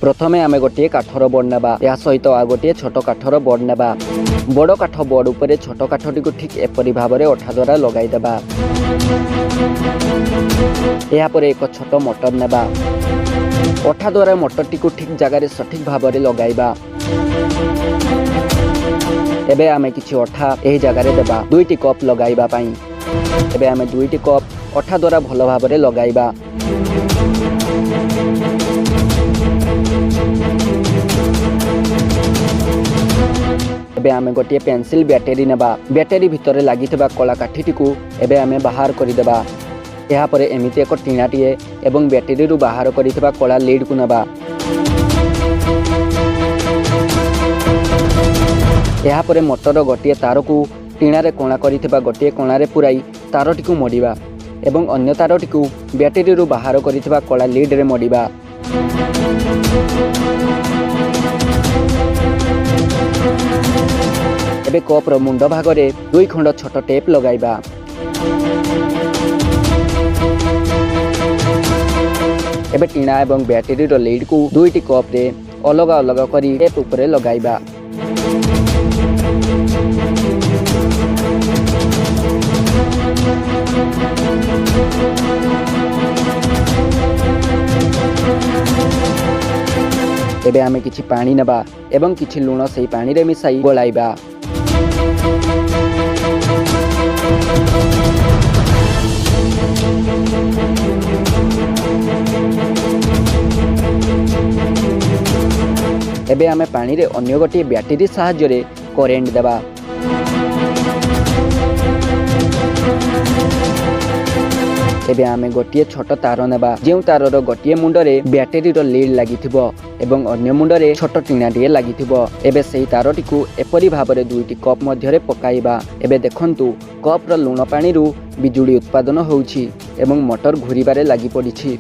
प्रथमे आमे गोटे काठर बोर्ड नेबा या सहित आ गोटे छोट काठर बोर्ड नेबा बड़ काठ बोर्ड उपरे छोट काठटी को ठीक एपरि भाबरे अठा द्वारा लगाई देबा। या परे एक छोट मोटर नेबा अठा द्वारा मोटरटी को ठीक जगार सठिक भाबरे लगाइबा। एबे आमे किछि अठा एही जगार देबा दुईटी कप लगाइबा पई। एबे आमे दुईटी कप अठा द्वारा भल भाबरे लगाइबा। एबे आमे गोटे पेंसिल बैटरी नेबा बैटरी भितर लागिथिबा कला काठीटी को एबे आमे बाहर करि देबा। एहा परे एमिति एक टीणाटीए एवं बैटरी रु बाहर करिथिबा कला लीड को नेबा। एहा परे मोटर गोटे तार को टीणारे कोणा करिथिबा गोटे कोणारे पुराई तारटी को मोड़िबा एवं अन्य तारटी को बैटरी रु बाहर करिथिबा कला लीड रे मोड़िबा। एबे कप रो मुंड भागरे दुई खंड छोट टेप लगाइबा। एबे टीणा एवं बैटरी रो लीड को दुईटी कप रे अलग अलग करी टेप उपरे लगाइबा। एबे आमे किछि पानी नेबा एवं किछि लूण सेही पानी रे मिसाई गोलाइबा। एबे आमे पानी रे अन्य गोटे बैटरी सहायता रे करेंट देबा। एबे आमे गोटे छोट तार नेबा जेउ तारर गोटे मुंडरे बैटरी रो लीड लागिथिबो एवं अन्य मुंडरे छोट टीणाटीए लागिथिबो। एबे सेही तारटी को एपरि भाबरे दुईटी कप मध्यरे पकाइबा। एबे देखंतु कप रो लूण पानी रु बिजुली उत्पादन होउछि एवं मोटर घुरिबारे लागि पड़िछि।